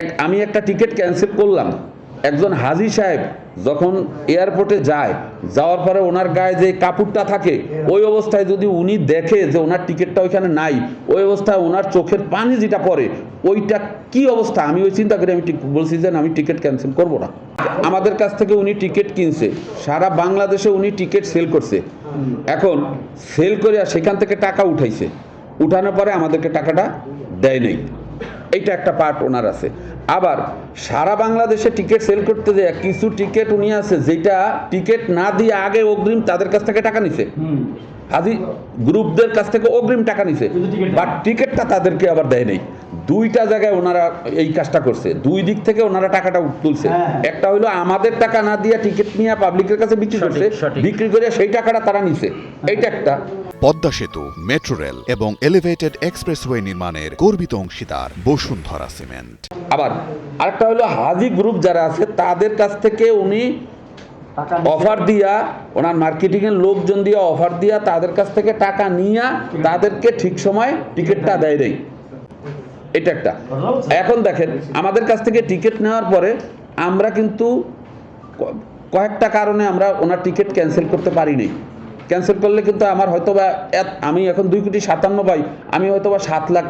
আমি একটা ticket cancel করলাম। একজন হাজী সাহেব যখন এয়ারপোর্টে যায়, যাওয়ার পরে ওনার গায়ে যে কাপড়টা থাকে, ওই অবস্থায় যদি উনি দেখে যে ওনার টিকিটটা ওইখানে নাই, ওই অবস্থায় ওনার চোখের পানি যেটা পড়ে, ওইটা কি অবস্থা, আমি ওই চিন্তা করে আমি বলছি যে আমি টিকিট ক্যান্সেল করব না। আমাদের কাছ থেকে উনি টিকিট কিনছে, সারা বাংলাদেশে উনি টিকিট সেল করছে। এখন সেল করে সেখান থেকে টাকা উঠাইছে, উঠানোর পরে আমাদেরকে টাকাটা দেয় নাই। এইটা একটা পার্ট ওনার আছে। আবার সারা বাংলাদেশে টিকিট সেল করতে যায় কিছু টিকিট উনি আছে যেটা টিকিট না দিয়ে আগে অগ্রিম তাদের কাছ থেকে টাকা নিছে, হাজি গ্রুপদের কাছ থেকে অগ্রিম টাকা নিছে, বাট টিকিটটা তাদেরকে আবার দেয় নাই। দুইটা জায়গায় ওনারা এই কাজটা করছে, দুই দিক থেকে ওনারা টাকাটা তুলছে। একটা হলো আমাদের টাকা না দিয়ে টিকিট নিয়ে পাবলিকের কাছে বিক্রি করছে, বিক্রি করে সেই টাকাটা তারা নিছে। এইটা একটা। পদ্মা সেতু, মেট্রো রেল এবং এলিভেটেড এক্সপ্রেসওয়ে নির্মাণের গর্বিত অংশীদার বসুন্ধরা সিমেন্ট। আবার আরেকটা হলো হাজি গ্রুপ যারা আছে তাদের কাছ থেকে উনি অফার দিয়া, ওনার মার্কেটিং এর লোকজন দিয়ে অফার দিয়া তাদের কাছ থেকে টাকা নিয়ে তাদেরকে ঠিক সময় টিকিটটা দেয় দেয়। এটা একটা। এখন দেখেন আমাদের কাছ থেকে টিকিট নেওয়ার পরে আমরা কিন্তু কয়েকটা কারণে আমরা ওনার টিকিট ক্যান্সেল করতে পারি নাই। ক্যান্সেল করলে কিন্তু আমার হয়তো বা আমি এখন 2,57,000,000 পাই, আমি হয়তো বা 7 লাখ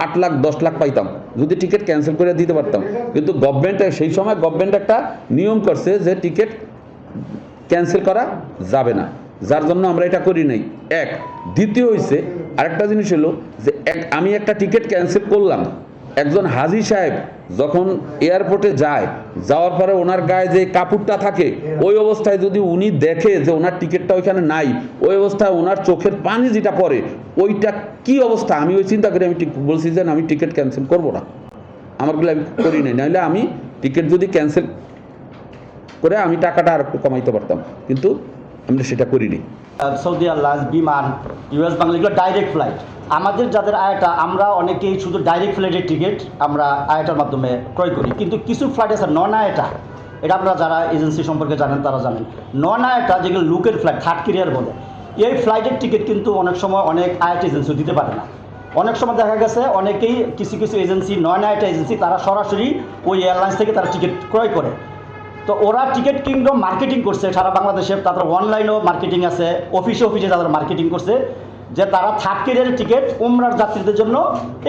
8 লাখ 10 লাখ পাইতাম যদি টিকিট ক্যান্সেল করে দিতে পারতাম। কিন্তু গভর্নমেন্টে সেই সময় গভর্নমেন্ট একটা নিয়ম করছে যে টিকিট ক্যান্সেল করা যাবে না, যার জন্য আমরা এটা করি নাই। এক। দ্বিতীয় হয়েছে আরেকটা জিনিস হলো যে আমি একটা টিকিট ক্যান্সেল করলাম। একজন হাজী সাহেব যখন এয়ারপোর্টে যায়, যাওয়ার পরে ওনার গায়ে যে কাপড়টা থাকে, ওই অবস্থায় যদি উনি দেখে যে ওনার টিকিটটা ওইখানে নাই, ওই অবস্থায় ওনার চোখের পানি যেটা পড়ে, ওইটা কি অবস্থা, আমি ওই চিন্তা করে আমি বলছি যে আমি টিকিট ক্যান্সেল করব না। আমারগুলো আমি করি নাই, নাহলে আমি টিকিট যদি ক্যান্সেল করে আমি টাকাটা আর একটু কমাইতে পারতাম, কিন্তু আমরা সেটা করিনি। সৌদি এয়ারলাইন্স, বিমান, ইউএস বাংলা, এগুলো ডাইরেক্ট ফ্লাইট। আমাদের যাদের আয়াটা, আমরা অনেকেই শুধু ডাইরেক্ট ফ্লাইটের টিকিট আমরা আয়াটার মাধ্যমে ক্রয় করি, কিন্তু কিছু ফ্লাইট আছে নন আয়াটা, এটা আপনারা যারা এজেন্সি সম্পর্কে জানেন তারা জানেন। নন আয়াটা যেগুলো লুকের ফ্লাইট, থার্ড ক্যারিয়ার বলে, এই ফ্লাইটের টিকিট কিন্তু অনেক সময় অনেক আয়াট এজেন্সি দিতে পারে না। অনেক সময় দেখা গেছে অনেকেই কিছু কিছু এজেন্সি, নন আয়াটা এজেন্সি, তারা সরাসরি ওই এয়ারলাইন্স থেকে তারা টিকিট ক্রয় করে। তো ওরা টিকিট কিংডম মার্কেটিং করছে সারা বাংলাদেশে, তাদের অনলাইনেও মার্কেটিং আছে, অফিসে তাদের মার্কেটিং করছে যে তারা থার্ড ক্যারিয়ারের টিকিট উমরার যাত্রীদের জন্য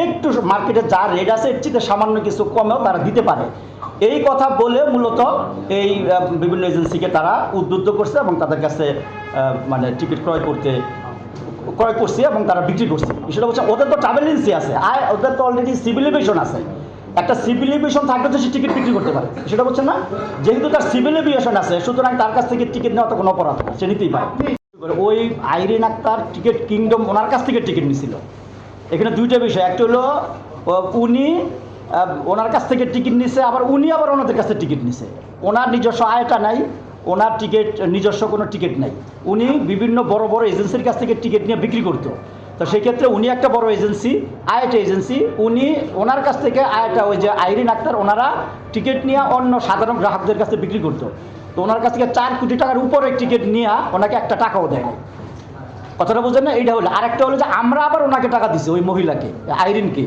একটু মার্কেটে যা রেট আছে এর চেয়ে সামান্য কিছু কমেও তারা দিতে পারে। এই কথা বলে মূলত এই বিভিন্ন এজেন্সিকে তারা উদ্বুদ্ধ করছে এবং তাদের কাছে মানে টিকিট ক্রয় করছে এবং তারা বিক্রি করছে। বিষয়টা হচ্ছে ওদের তো ট্রাভেল এজেন্সি আছে, আর ওদের তো অলরেডি সিভিল এভিয়েশন আছে। একটা সিভিল এভিয়েশন থাকলে তো সে টিকিট বিক্রি করতে পারে, সেটা বলছে না। যেহেতু তার সিভিল এভিয়েশন আছে, সুতরাং তার কাছ থেকে টিকিট নেওয়া তো কোনো অপরাধ না, সে নিতেই পারে। ওই আইরিন আক্তার টিকিট কিংডম ওনার কাছ থেকে টিকিট নিছিল। এখানে দুইটা বিষয়, একটা হলো উনি ওনার কাছ থেকে টিকিট নিছে, আবার উনি আবার ওনাদের কাছে টিকিট নিছে। ওনার নিজস্ব আয়টা নাই, ওনার টিকিট নিজস্ব কোনো টিকিট নাই। উনি বিভিন্ন বড় বড় এজেন্সির কাছ থেকে টিকিট নিয়ে বিক্রি করতো। তো সেই ক্ষেত্রে উনি একটা বড় এজেন্সি, আয়াটা এজেন্সি, উনি ওনার কাছ থেকে আয়াটা ওই যে আইরিন আক্তার ওনারা টিকিট নিয়ে অন্য সাধারণ গ্রাহকদের কাছে বিক্রি করতো। তো ওনার কাছ থেকে 4 কোটি টাকার উপরে টিকিট নিয়ে ওনাকে একটা টাকাও দেয় নাই। কথাটা বুঝলেন না? এইটা হলো। আরেকটা হলো যে আমরা আবার ওনাকে টাকা দিছি, ওই মহিলাকে আইরিনকে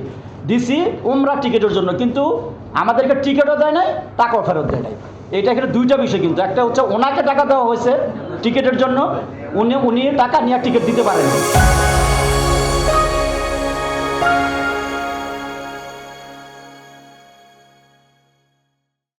দিছি উমরা টিকিটের জন্য, কিন্তু আমাদেরকে টিকিটও দেয় নাই, টাকাও ফেরত দেয় নাই। এইটা এখানে দুইটা বিষয়, কিন্তু একটা হচ্ছে ওনাকে টাকা দেওয়া হয়েছে টিকিটের জন্য, উনি টাকা নিয়ে টিকিট দিতে পারেন।